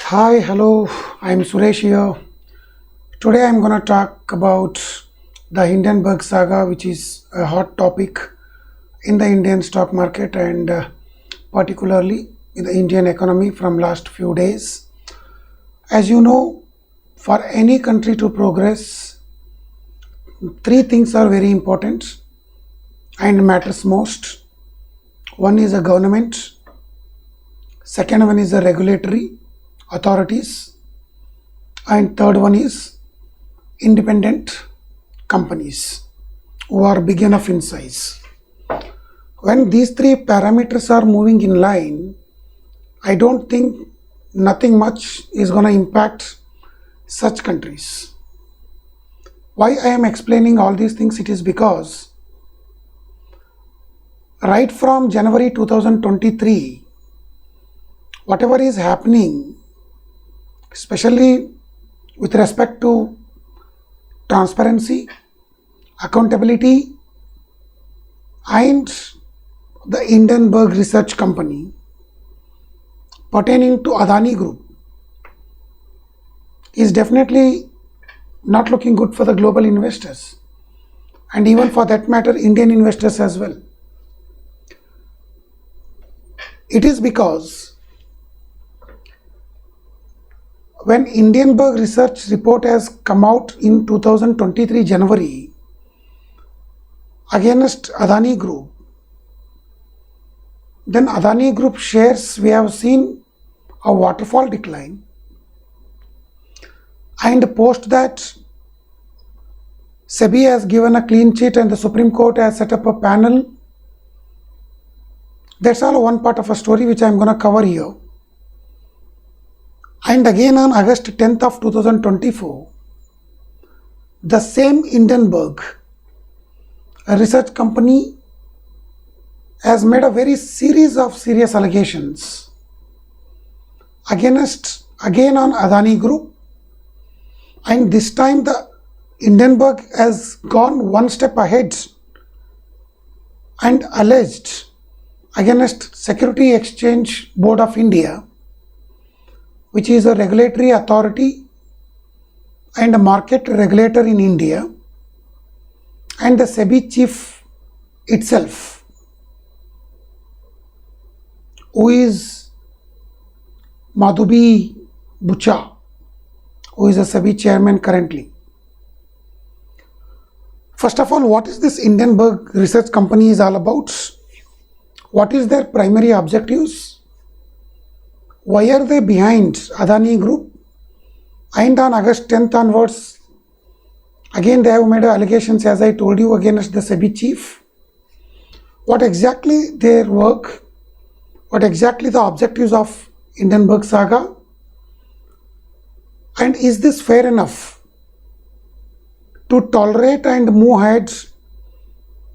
Hi, hello, I'm Suresh here. Today I'm going to talk about the Hindenburg saga, which is a hot topic in the Indian stock market and particularly in the Indian economy from last few days. As you know, for any country to progress, three things are very important and matters most. One is a government, second one is the regulatory authorities, and third one is independent companies who are big enough in size. When these three parameters are moving in line, I don't think nothing much is going to impact such countries. Why I am explaining all these things? It is because right from January 2023, whatever is happening, especially with respect to transparency, accountability, and the Hindenburg research company pertaining to ADANI group is definitely not looking good for the global investors and even for that matter Indian investors as well. It is because when Hindenburg research report has come out in 2023 January against ADANI group, then ADANI group shares we have seen a waterfall decline, and post that SEBI has given a clean sheet and the Supreme Court has set up a panel. That's all one part of a story which I am going to cover here. And again on August 10th of 2024, the same Hindenburg, a research company, has made a very series of serious allegations against again on ADANI group, and this time the Hindenburg has gone one step ahead and alleged against Security Exchange Board of India, which is a regulatory authority and a market regulator in India, and the SEBI chief itself, who is Madhubi Bucha, who is a SEBI chairman currently. First of all, what is this Hindenburg research company is all about? What is their primary objectives? Why are they behind ADANI group? And on August 10th onwards, again they have made allegations, as I told you, against the SEBI chief. What exactly their work? What exactly the objectives of Hindenburg saga? And is this fair enough to tolerate and move ahead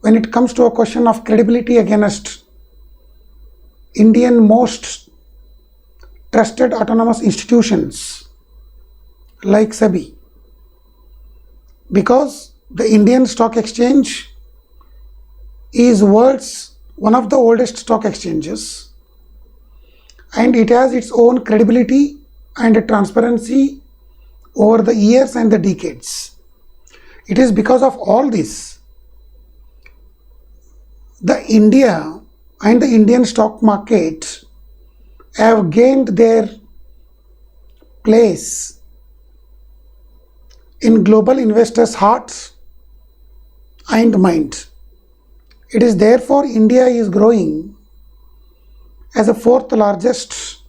when it comes to a question of credibility against Indian most trusted autonomous institutions like SEBI? Because the Indian stock exchange is world's one of the oldest stock exchanges, and it has its own credibility and transparency over the years and the decades. It is because of all this the India and the Indian stock market have gained their place in global investors' hearts and mind. It is therefore India is growing as the fourth largest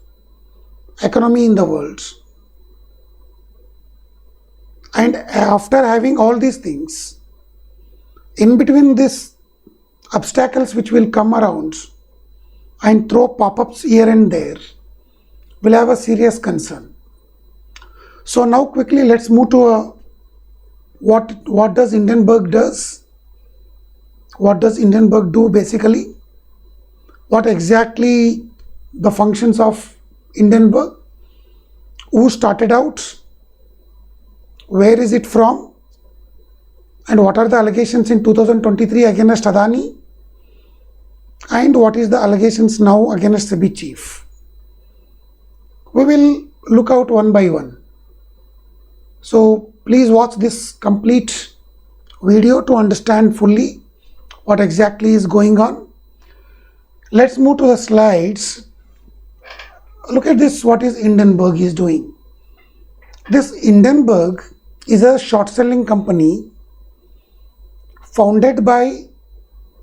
economy in the world. And after having all these things, in between these obstacles which will come around and throw pop-ups here and there, will have a serious concern. So now quickly let's move to what does Hindenburg does? What does Hindenburg do basically? What exactly the functions of Hindenburg? Who started out? Where is it from? And what are the allegations in 2023 against ADANI? And what is the allegations now against SEBI chief? We will look out one by one. So please watch this complete video to understand fully what exactly is going on. Let's move to the slides. Look at this, what is Hindenburg is doing. This Hindenburg is a short selling company founded by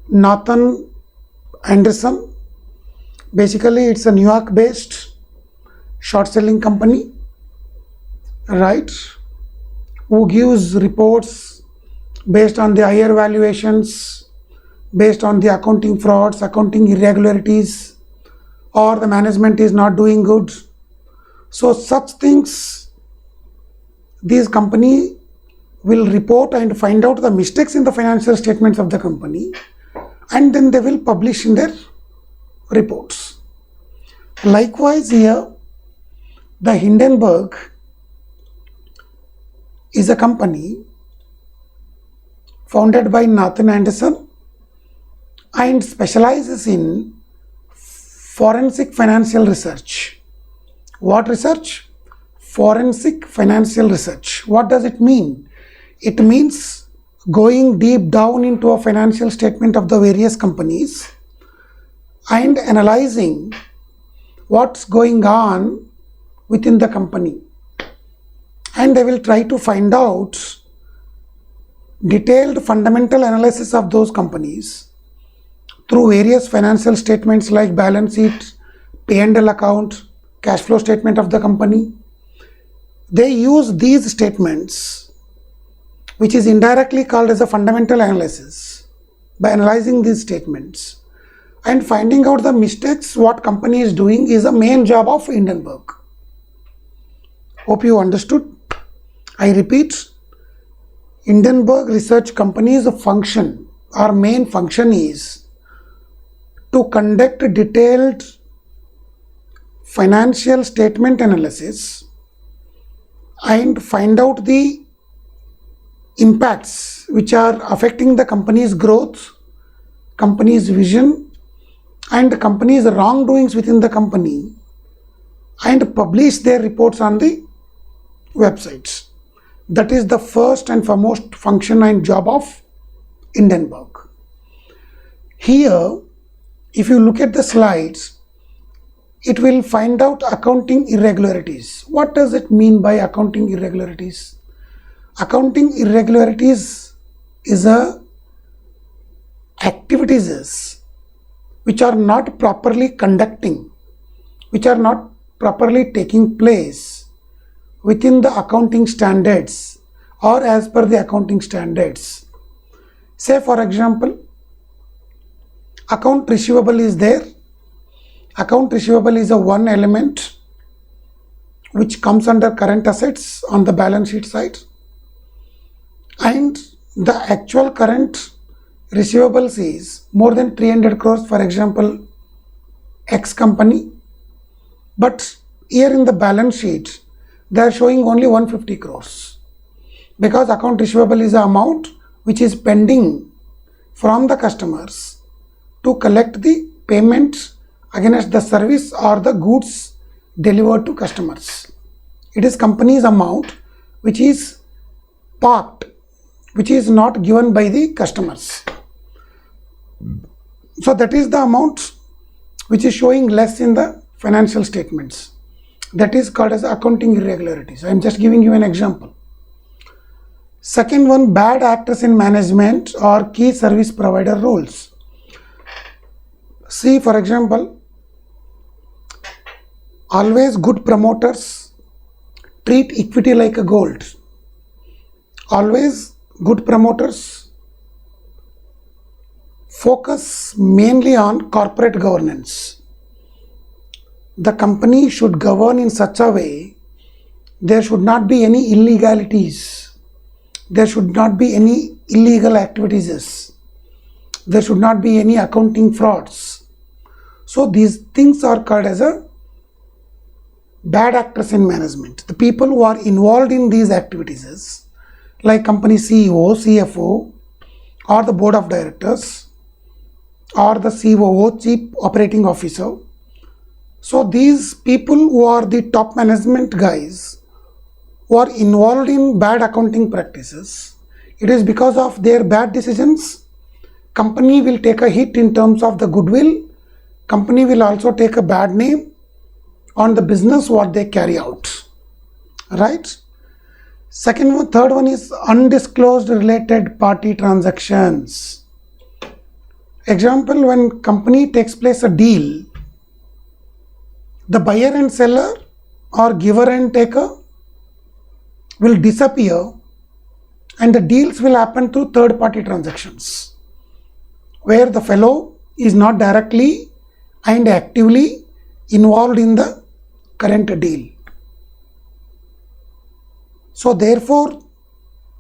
Nathan Anderson. Basically, it's a New York based short selling company, right, who gives reports based on the higher valuations, based on the accounting frauds, accounting irregularities, or the management is not doing good. So such things, these company will report and find out the mistakes in the financial statements of the company, and then they will publish in their reports. Likewise here, the Hindenburg is a company founded by Nathan Anderson and specializes in forensic financial research. What research? Forensic financial research. What does it mean? It means going deep down into a financial statement of the various companies and analyzing what's going on within the company. And they will try to find out detailed fundamental analysis of those companies through various financial statements like balance sheet, P&L account, cash flow statement of the company. They use these statements, which is indirectly called as a fundamental analysis. By analyzing these statements and finding out the mistakes what company is doing is a main job of Hindenburg. Hope you understood. I repeat, Hindenburg Research Company's function or main function is to conduct detailed financial statement analysis and find out the impacts which are affecting the company's growth, company's vision, and the company's wrongdoings within the company, and publish their reports on the websites. That is the first and foremost function and job of Hindenburg. Here, if you look at the slides, it will find out accounting irregularities. What does it mean by accounting irregularities? Accounting irregularities is a activities which are not properly conducting, which are not properly taking place within the accounting standards or as per the accounting standards. Say for example, account receivable is there. Account receivable is a one element which comes under current assets on the balance sheet side, and the actual current receivables is more than 300 crores, for example, X company, but here in the balance sheet they are showing only 150 crores because account receivable is the amount which is pending from the customers to collect the payment against the service or the goods delivered to customers. It is company's amount which is parked, which is not given by the customers. So that is the amount which is showing less in the financial statements. That is called as accounting irregularities. I am just giving you an example. Second one, bad actors in management or key service provider roles. See, for example, always good promoters treat equity like a gold. Always good promoters focus mainly on corporate governance. The company should govern in such a way there should not be any illegalities, there should not be any illegal activities, there should not be any accounting frauds. So these things are called as a bad actors in management. The people who are involved in these activities, like company CEO, CFO, or the board of directors, or the COO, Chief Operating Officer, So these people who are the top management guys who are involved in bad accounting practices, it is because of their bad decisions. Company will take a hit in terms of the goodwill. Company will also take a bad name on the business what they carry out. Right? Third one is undisclosed related party transactions. Example, when company takes place a deal, the buyer and seller or giver and taker will disappear and the deals will happen through third party transactions, where the fellow is not directly and actively involved in the current deal. So therefore,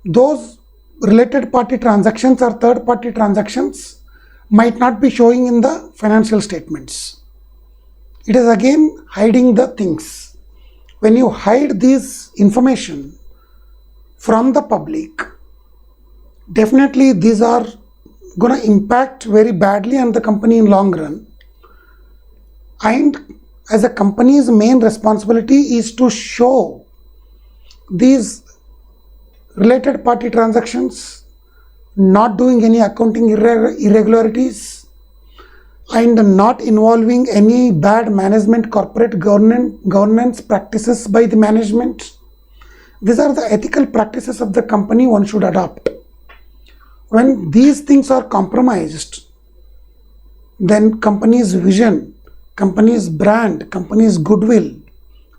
those related party transactions or third party transactions might not be showing in the financial statements. It is again hiding the things. When you hide this information from the public, definitely these are going to impact very badly on the company in long run. And as a company's main responsibility is to show these related party transactions, not doing any accounting irregularities, and not involving any bad management, corporate governance practices by the management. These are the ethical practices of the company one should adopt. When these things are compromised, then company's vision, company's brand, company's goodwill,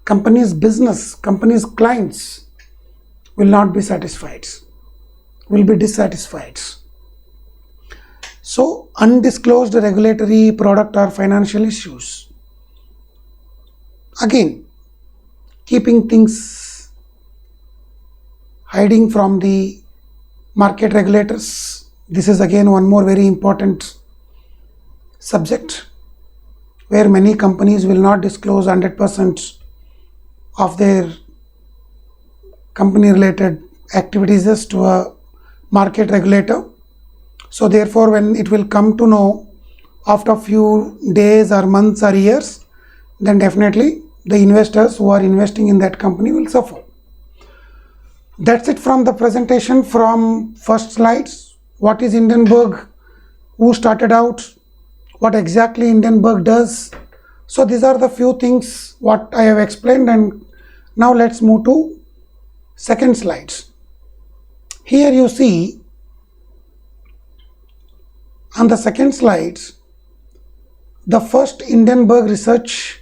company's business, company's clients will not be satisfied, will be dissatisfied. So, undisclosed regulatory, product or financial issues. Again, keeping things hiding from the market regulators. This is again one more very important subject where many companies will not disclose 100% of their company related activities to a market regulator. So therefore, when it will come to know after a few days or months or years, then definitely the investors who are investing in that company will suffer. That's it from the presentation from first slides. What is Hindenburg? Who started out? What exactly Hindenburg does? So these are the few things what I have explained, and now let's move to second slides. Here you see on the second slide the first Hindenburg research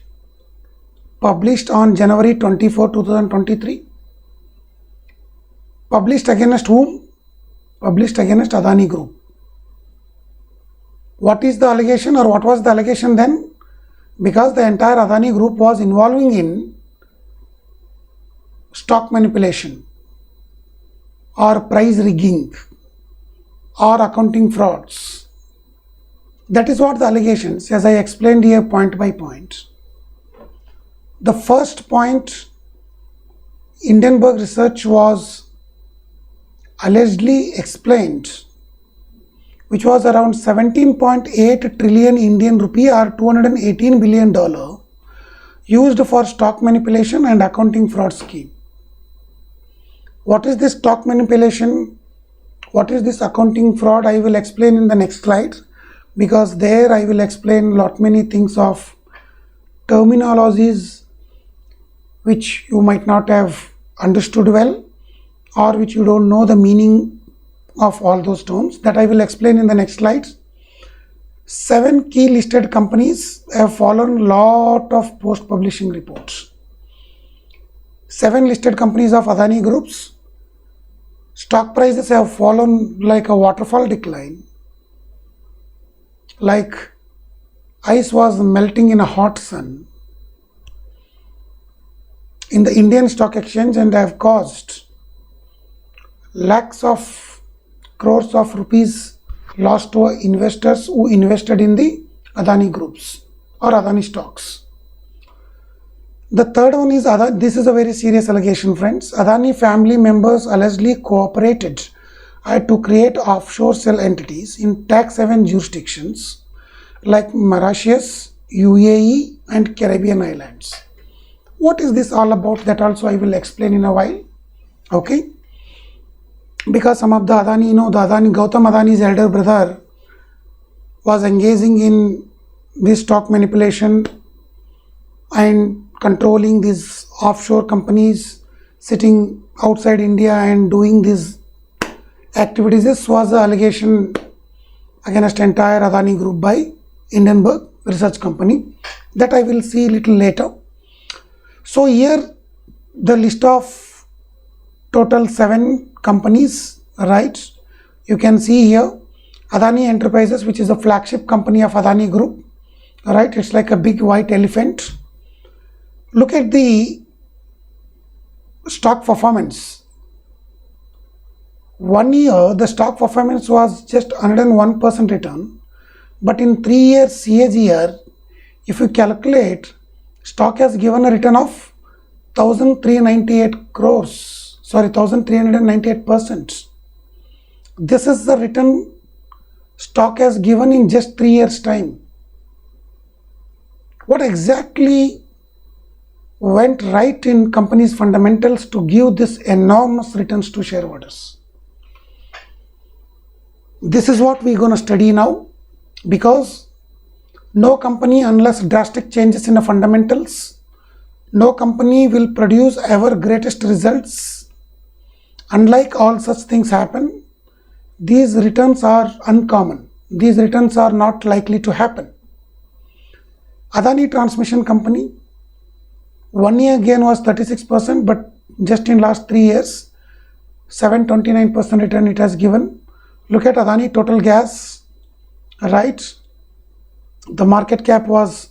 published on January 24, 2023. Published against whom? Published against Adani Group. What is the allegation, or what was the allegation then? Because the entire Adani Group was involving in stock manipulation or price rigging or accounting frauds. That is what the allegations, as I explained here point by point. The first point, Hindenburg research was allegedly explained, which was around 17.8 trillion Indian rupee or $218 billion used for stock manipulation and accounting fraud scheme. What is this stock manipulation? What is this accounting fraud? I will explain in the next slide, because there I will explain lot many things of terminologies which you might not have understood well, or which you don't know the meaning of all those terms. That I will explain in the next slide. 7 key listed companies have fallen lot of post-publishing reports. 7 listed companies of Adani Groups, stock prices have fallen like a waterfall decline, like ice was melting in a hot sun in the Indian stock exchange, and have caused lakhs of crores of rupees lost to investors who invested in the Adani Groups or Adani stocks. The third one is, this is a very serious allegation, friends. Adani family members allegedly cooperated to create offshore shell entities in tax haven jurisdictions like Mauritius, UAE and Caribbean islands. What is this all about? That also I will explain in a while. Okay. Because some of the Adani, Gautam Adani's elder brother was engaging in this stock manipulation and controlling these offshore companies sitting outside India and doing these activities. This was the allegation against entire Adani group by Hindenburg research company, that I will see little later. So here the list of total 7 companies, right? You can see here Adani Enterprises, which is a flagship company of Adani group, right? It's like a big white elephant. Look at the stock performance. 1 year the stock performance was just 101% return, but in 3 years CAGR, if you calculate, stock has given a return of 1398%. This is the return stock has given in just 3 years time. What exactly went right in company's fundamentals to give this enormous returns to shareholders? This is what we're going to study now, because no company, unless drastic changes in the fundamentals, no company will produce ever greatest results. Unlike all such things happen, these returns are uncommon. These returns are not likely to happen. Adani Transmission Company, 1 year gain was 36%, but just in last 3 years, 729% return it has given. Look at Adani Total Gas, right? The market cap was,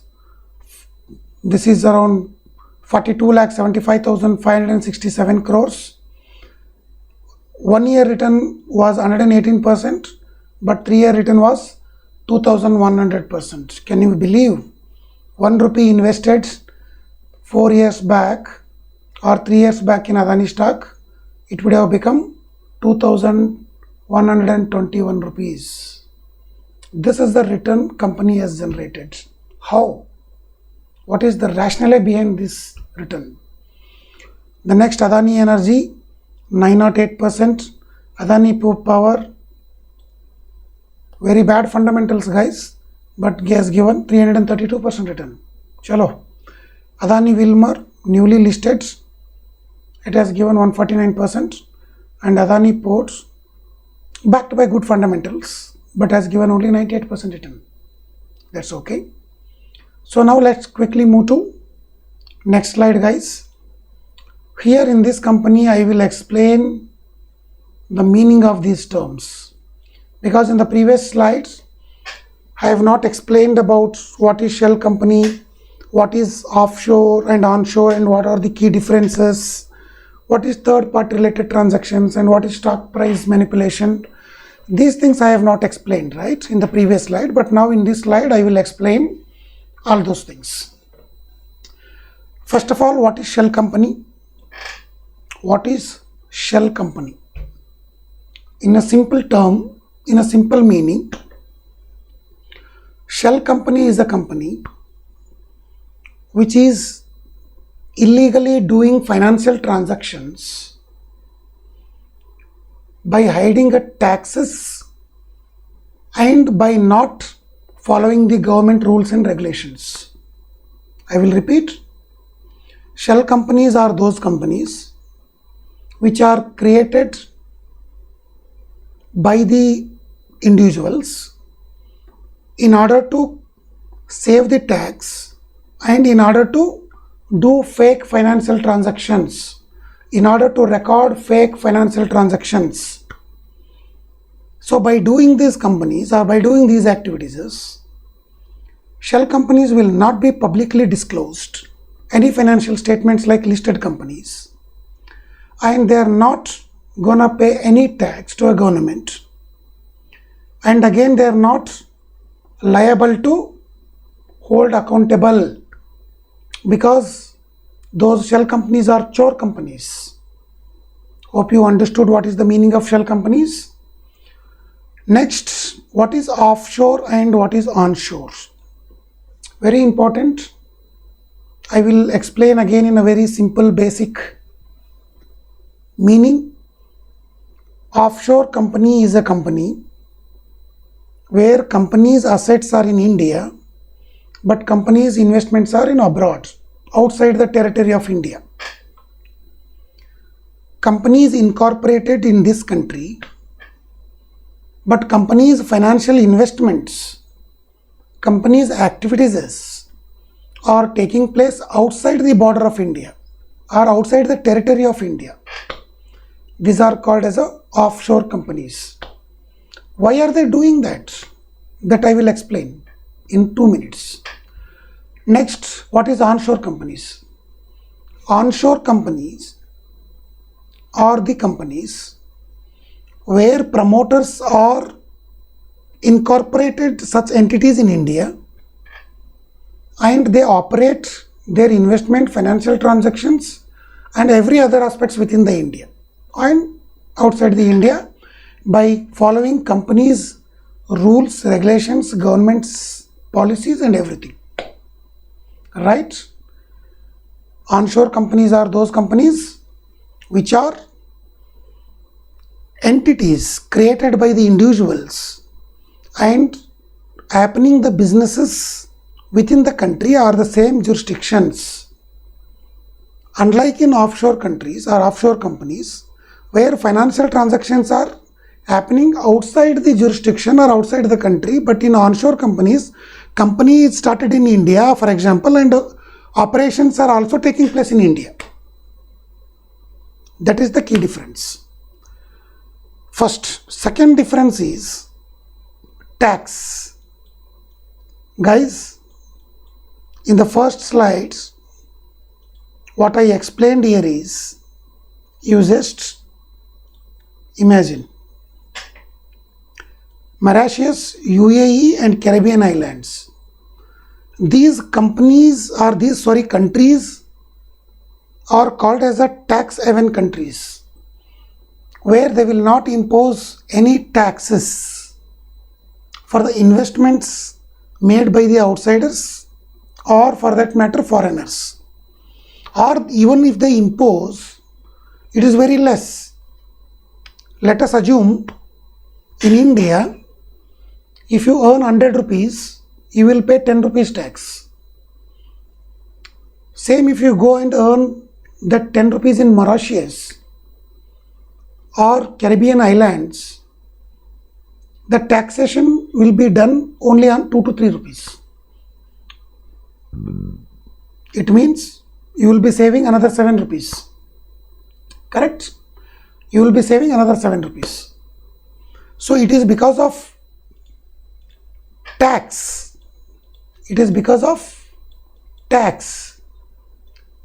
this is around 42,75,567 crores. 1 year return was 118%, but 3 year return was 2,100%. Can you believe? 1 rupee invested 4 years back or 3 years back in Adani stock, it would have become 2,121 rupees. This is the return company has generated. How? What is the rationale behind this return? The next, Adani Energy, 908%. Adani Power, very bad fundamentals, guys, but has given 332% return. Chalo. Adani Wilmar, newly listed, it has given 149%. And Adani Ports, backed by good fundamentals, but has given only 98% return. That's okay. So now let's quickly move to next slide, guys. Here in this company, I will explain the meaning of these terms, because in the previous slides, I have not explained about what is shell company, what is offshore and onshore, and what are the key differences, what is third party related transactions, and what is stock price manipulation. These things I have not explained, right, in the previous slide, but now in this slide I will explain all those things. First of all, what is shell company? What is shell company? In a simple term, in a simple meaning, shell company is a company which is illegally doing financial transactions by hiding taxes and by not following the government rules and regulations. I will repeat. Shell companies are those companies which are created by the individuals in order to save the tax and in order to do fake financial transactions, in order to record fake financial transactions. So by doing these companies or by doing these activities, shell companies will not be publicly disclosed any financial statements like listed companies, and they are not gonna pay any tax to a government, and again they are not liable to hold accountable, because those shell companies are chore companies. Hope you understood what is the meaning of shell companies. Next, what is offshore and what is onshore? Very important. I will explain again in a very simple basic meaning. Offshore company is a company where company's assets are in India, but company's investments are in abroad, outside the territory of India. Company is incorporated in this country, but company's financial investments, company's activities are taking place outside the border of India or outside the territory of India. These are called as offshore companies. Why are they doing that? That I will explain in 2 minutes. Next, what is onshore companies? Onshore companies are the companies where promoters are incorporated such entities in India and they operate their investment, financial transactions and every other aspects within the India and outside the India by following companies' rules, regulations, government's policies and everything. Right? Onshore companies are those companies which are entities created by the individuals and happening the businesses within the country or the same jurisdictions. Unlike in offshore countries or offshore companies where financial transactions are happening outside the jurisdiction or outside the country, but in onshore companies, company is started in India, for example, and operations are also taking place in India. That is the key difference. First, second difference is tax. Guys, in the first slides, what I explained here is, you just imagine Mauritius, UAE and Caribbean islands. These countries are called as a tax haven countries where they will not impose any taxes for the investments made by the outsiders or for that matter foreigners, or even if they impose, it is very less. Let us assume in India, if you earn 100 rupees, you will pay 10 rupees tax. Same if you go and earn that 10 rupees in Mauritius or Caribbean islands, the taxation will be done only on 2 to 3 rupees. It means you will be saving another 7 rupees. Correct? You will be saving another 7 rupees. So it is because of tax. It is because of tax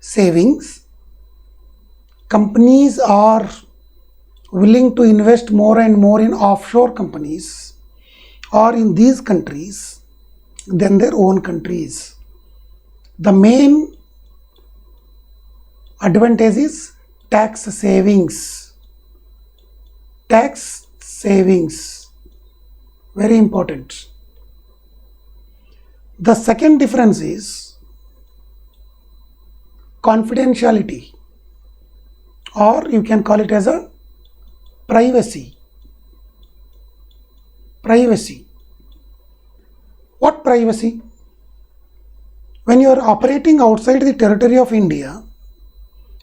savings. Companies are willing to invest more and more in offshore companies or in these countries than their own countries. The main advantage is tax savings. Tax savings, very important. The second difference is confidentiality, or you can call it as a privacy. Privacy. What privacy? When you are operating outside the territory of India,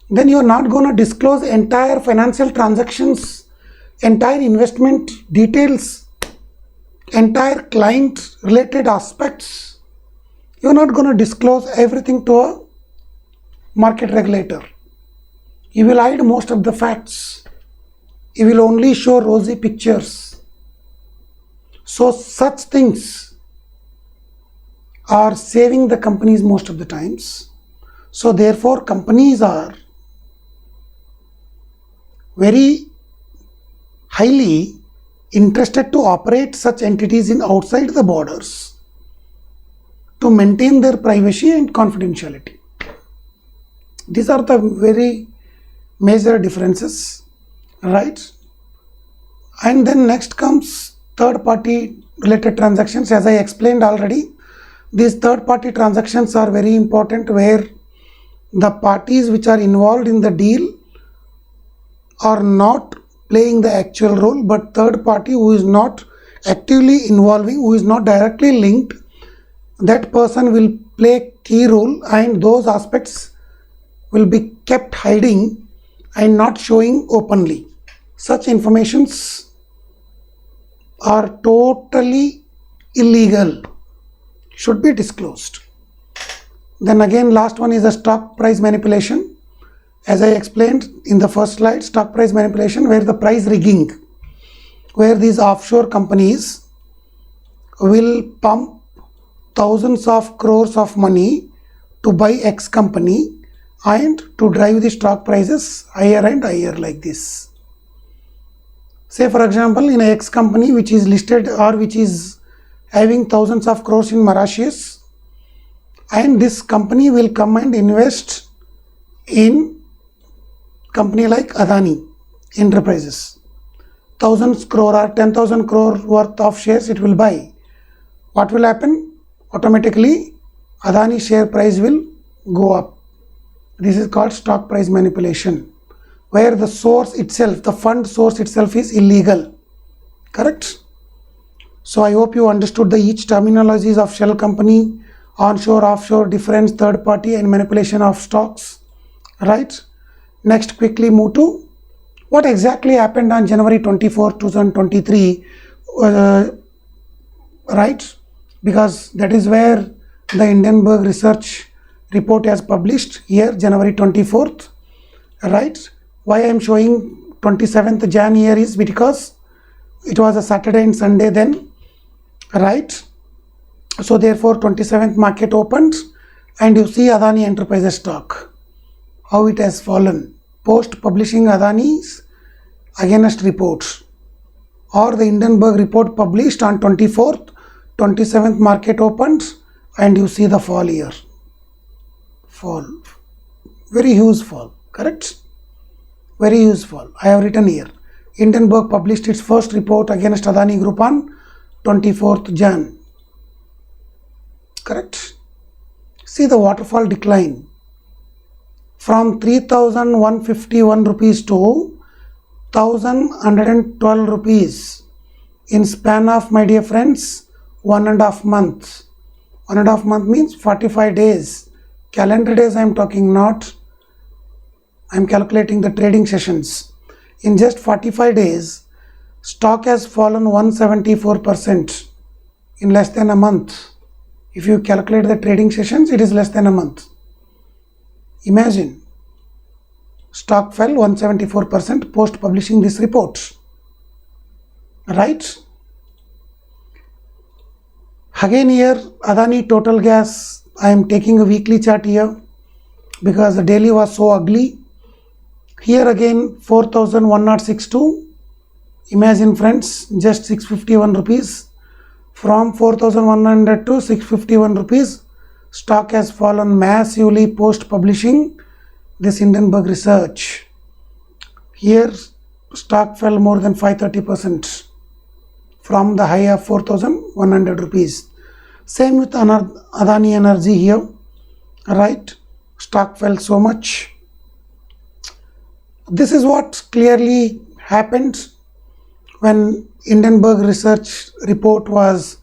then you are not going to disclose entire financial transactions, entire investment details, entire client related aspects. You are not going to disclose everything to a market regulator. You will hide most of the facts. You will only show rosy pictures. So such things are saving the companies most of the times. So therefore companies are very highly interested to operate such entities in outside the borders to maintain their privacy and confidentiality. These are the very major differences, right? And then next comes third party related transactions. As I explained already, These third party transactions are very important, where the parties which are involved in the deal are not playing the actual role, but third party who is not actively involving, who is not directly linked, that person will play key role, and those aspects will be kept hiding and not showing openly. Such informations are totally illegal, should be disclosed. Then again, last one is the stock price manipulation. As I explained in the first slide, stock price manipulation, where the price rigging, where these offshore companies will pump thousands of crores of money to buy X company and to drive the stock prices higher and higher like this. Say for example, in a X company which is listed or which is having thousands of crores in Mauritius, and this company will come and invest in company like ADANI Enterprises. 1000 crore or 10,000 crore worth of shares it will buy. What will happen? Automatically ADANI share price will go up. This is called stock price manipulation, where the source itself, the fund source itself is illegal. Correct? So I hope you understood the each terminologies of shell company, onshore, offshore, difference, third party and manipulation of stocks. Right? Next, quickly move to what exactly happened on January 24, 2023. Right? Because that is where the Hindenburg research report has published here, January 24th. Right? Why I am showing 27th Jan here is because it was a Saturday and Sunday then. Right? So therefore 27th market opened and you see ADANI Enterprises stock, how it has fallen post publishing Adani's against reports, or the Hindenburg report published on 24th, 27th market opens and you see the fall here. Fall. Very huge fall. Correct? Very huge fall. I have written here. Hindenburg published its first report against Adani Group on 24th Jan. Correct? See the waterfall decline from 3,151 rupees to 1,112 rupees in span of, my dear friends, 1.5 months. 1.5 month means 45 days. Calendar days I am talking, not I am calculating the trading sessions. In just 45 days, stock has fallen 174% in less than a month. If you calculate the trading sessions, it is less than a month. Imagine, stock fell 174% post publishing this report. Right? Again here, Adani Total Gas, I am taking a weekly chart here because the daily was so ugly. Here again 4,162. Imagine friends, just 651 rupees. From 4,100 to 651 rupees, stock has fallen massively post publishing this Hindenburg research. Here stock fell more than 530% from the high of 4,100 rupees. Same with Adani Energy here. Right? Stock fell so much. This is what clearly happened when Hindenburg research report was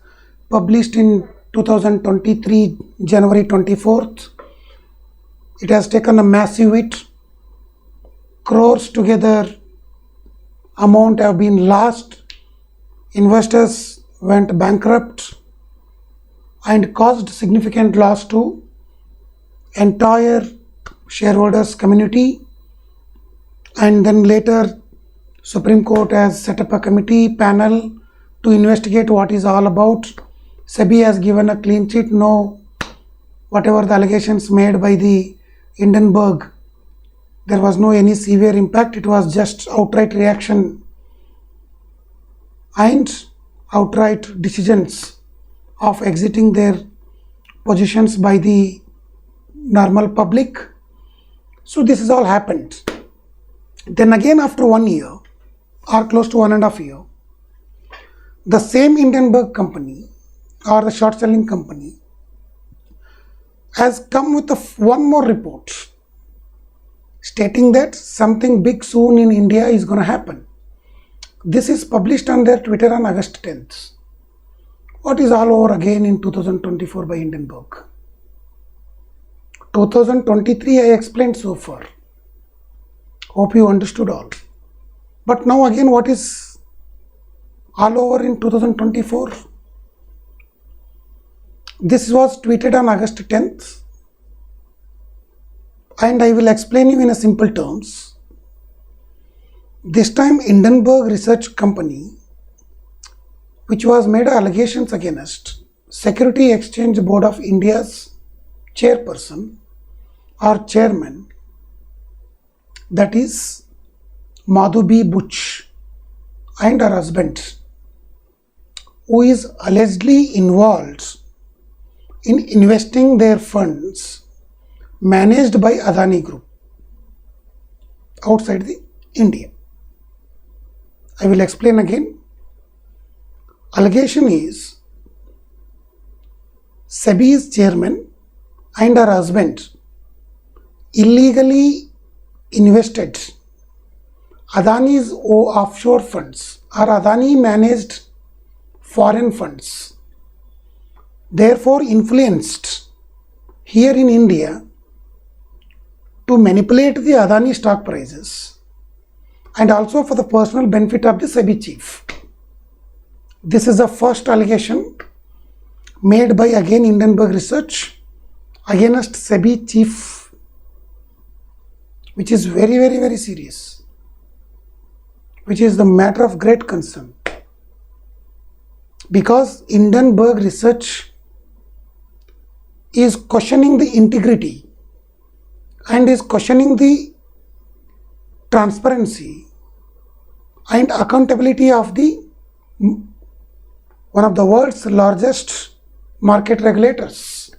published in 2023 January 24th. It has taken a massive hit. Crores together amount have been lost. Investors went bankrupt and caused significant loss to entire shareholders community. And then later Supreme Court has set up a committee panel to investigate what is all about. SEBI has given a clean sheet. No, whatever the allegations made by the Hindenburg, there was no any severe impact. It was just outright reaction and outright decisions of exiting their positions by the normal public. So this is all happened. Then again after 1 year or close to 1.5 years, the same Hindenburg company or the short selling company has come with one more report stating that something big soon in India is going to happen. This is published on their Twitter on August 10th. What is all over again in 2024 by Hindenburg? 2023 I explained so far. Hope you understood all. But now again, what is all over in 2024? This was tweeted on August 10th, and I will explain you in a simple terms. This time Hindenburg Research Company, which was made allegations against Security Exchange Board of India's chairperson or chairman, that is Madhubi Butch, and her husband, who is allegedly involved in investing their funds managed by ADANI Group outside the India. I will explain again. Allegation is SEBI's chairman and her husband illegally invested Adani's offshore funds or Adani managed foreign funds, therefore influenced here in India to manipulate the Adani stock prices and also for the personal benefit of the SEBI chief. This is the first allegation made by again Hindenburg Research against SEBI chief, which is very serious, which is the matter of great concern, because Hindenburg Research is questioning the integrity and is questioning the transparency and accountability of the one of the world's largest market regulators.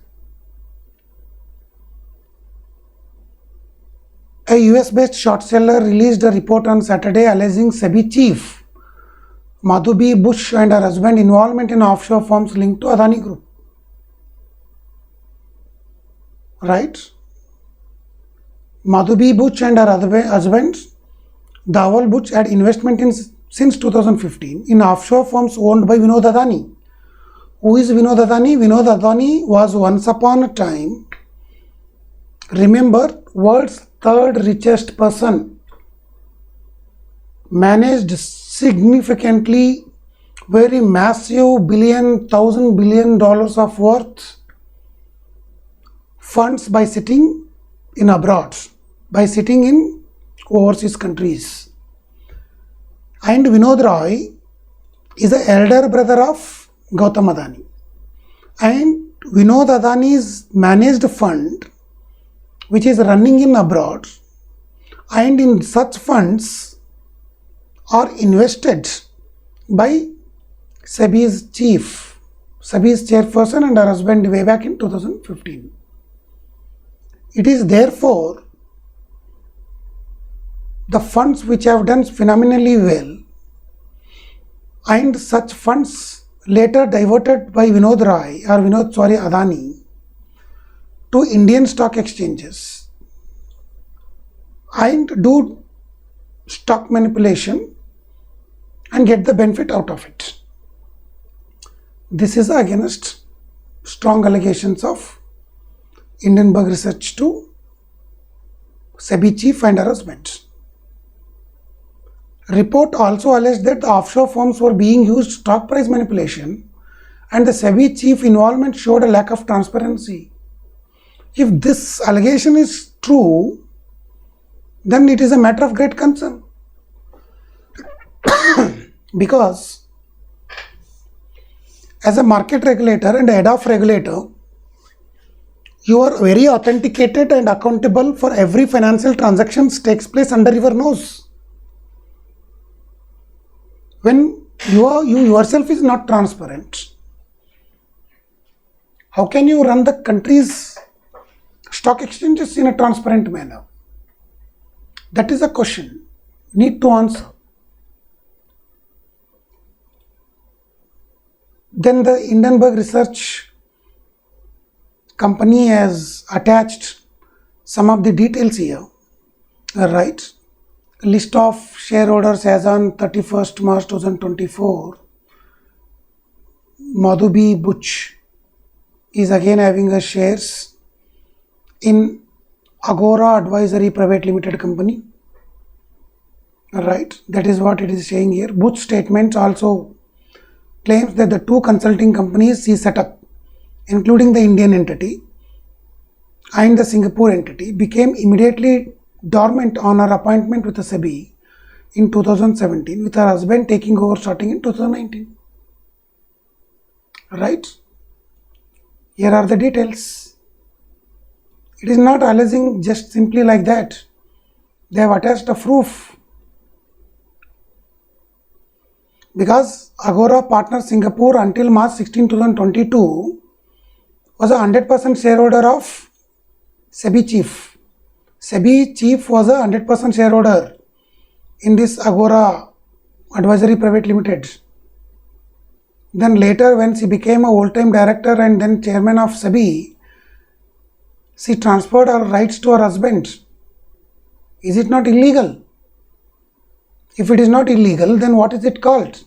A US-based short seller released a report on Saturday alleging SEBI chief Madhubi Bush and her husband involvement in offshore firms linked to Adani Group. Right? Madhubi Bush and her husband, Dhawal Bush, had investment in since 2015 in offshore firms owned by Vinod Adani. Who is Vinod Adani? Vinod Adani was once upon a time, remember, world's third richest person, managed significantly very massive $1,000 billion of worth funds by sitting in abroad, by sitting in overseas countries. And Vinod Roy is the elder brother of Gautam Adani. And Vinod Adani's managed fund, which is running in abroad, and in such funds are invested by SEBI's chief, SEBI's chairperson and her husband way back in 2015. It is therefore the funds which have done phenomenally well, and such funds later diverted by Adani to Indian stock exchanges and do stock manipulation and get the benefit out of it. This is against strong allegations of Hindenburg Research to SEBI chief and her husband. Report also alleged that the offshore firms were being used stock price manipulation, and the SEBI chief involvement showed a lack of transparency. If this allegation is true, then it is a matter of great concern. Because as a market regulator and head of regulator, you are very authenticated and accountable for every financial transaction takes place under your nose. When you yourself is not transparent, how can you run the country's stock exchanges in a transparent manner? That is a question you need to answer. Then the Hindenburg Research company has attached some of the details here, right? List of shareholders as on 31st March 2024. Madhubi Butch is again having a shares in Agora Advisory Private Limited Company, right? That is what it is saying here. Butch statement also claims that the two consulting companies he set up, including the Indian entity and the Singapore entity, became immediately dormant on her appointment with the SEBI in 2017, with her husband taking over starting in 2019. Right? Here are the details. It is not alleging just simply like that. They have attached a proof. Because Agora Partners Singapore until March 16, 2022 was a 100% shareholder of SEBI chief. SEBI chief was a 100% shareholder in this Agora Advisory Private Limited. Then later, when she became a whole-time director and then chairman of SEBI, she transferred her rights to her husband. Is it not illegal? If it is not illegal, then what is it called?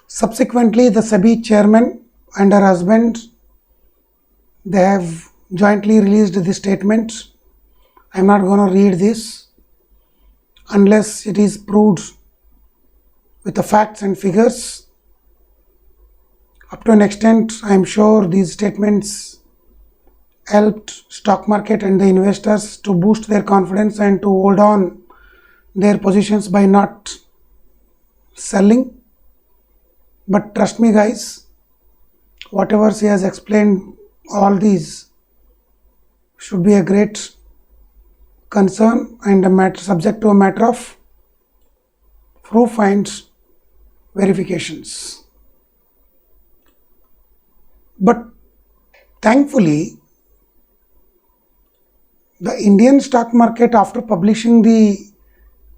Subsequently, the SEBI chairman and her husband, they have jointly released this statement. I am not going to read this unless it is proved with the facts and figures. Up to an extent, I am sure these statements helped stock market and the investors to boost their confidence and to hold on their positions by not selling. But trust me guys, whatever she has explained, all these should be a great concern and a matter subject to a matter of proof and verifications. But thankfully, the Indian stock market, after publishing the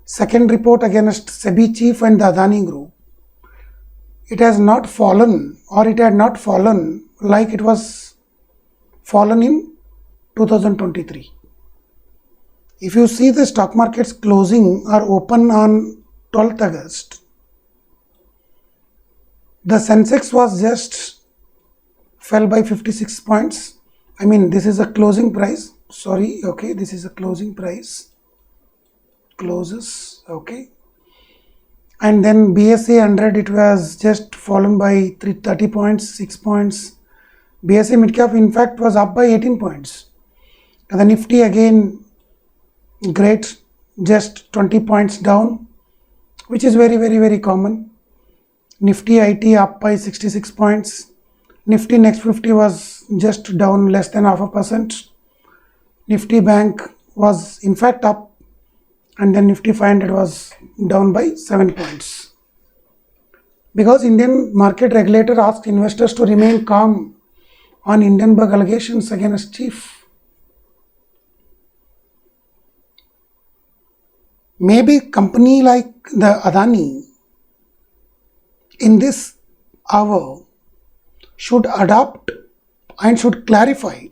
second report against SEBI chief and the ADANI group, it has not fallen, or it had not fallen like it was fallen in 2023. If you see the stock markets closing or open on 12th August, the Sensex was just fell by 56 points. I mean, this is a closing price. Sorry, okay, this is a closing price. Closes, okay. And then BSE 100, it was just fallen by 30 points, 6 points. BSE Midcap, in fact, was up by 18 points. And the Nifty again, great, just 20 points down, which is very common. Nifty IT up by 66 points. Nifty Next 50 was just down less than 0.5%. Nifty Bank was in fact up, and then Nifty 500 was down by 7 points. Because Indian market regulator asked investors to remain calm on Hindenburg allegations against chief. Maybe company like the ADANI in this hour should adopt and should clarify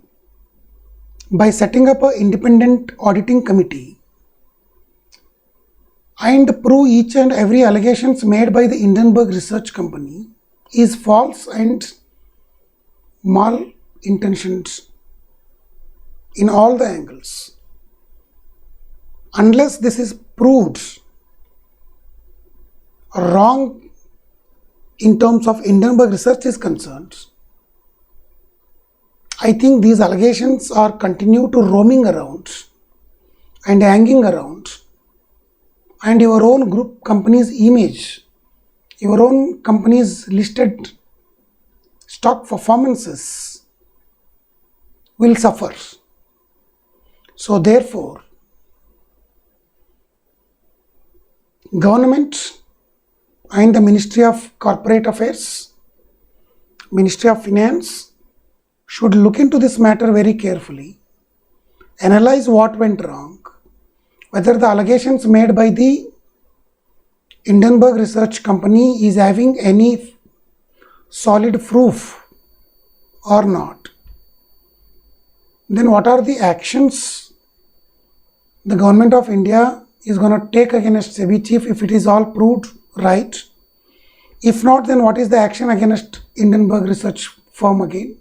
by setting up an independent auditing committee and prove each and every allegations made by the Hindenburg research company is false and mal-intentioned in all the angles. Unless this is proved wrong in terms of Hindenburg research is concerned, I think these allegations are continue to roaming around and hanging around, and your own group company's image, your own company's listed stock performances will suffer. So therefore, government and the Ministry of Corporate Affairs, Ministry of Finance should look into this matter very carefully, analyze what went wrong, whether the allegations made by the Hindenburg Research Company is having any solid proof or not, then what are the actions the government of India is going to take against SEBI chief if it is all proved right? If not, then what is the action against Hindenburg Research firm again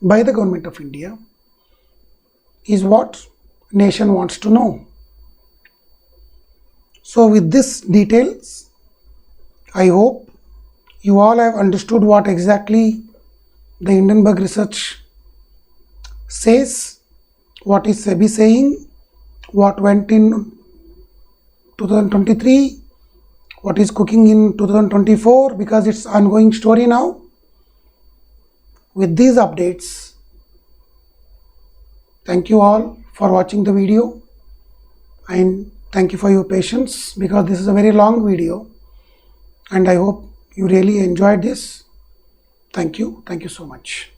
by the government of India is what nation wants to know. So with this details, I hope you all have understood what exactly the Hindenburg Research says, what is SEBI saying, what went in 2023, what is cooking in 2024, because it's ongoing story now. With these updates, thank you all for watching the video, and thank you for your patience because this is a very long video, and I hope you really enjoyed this. Thank you so much.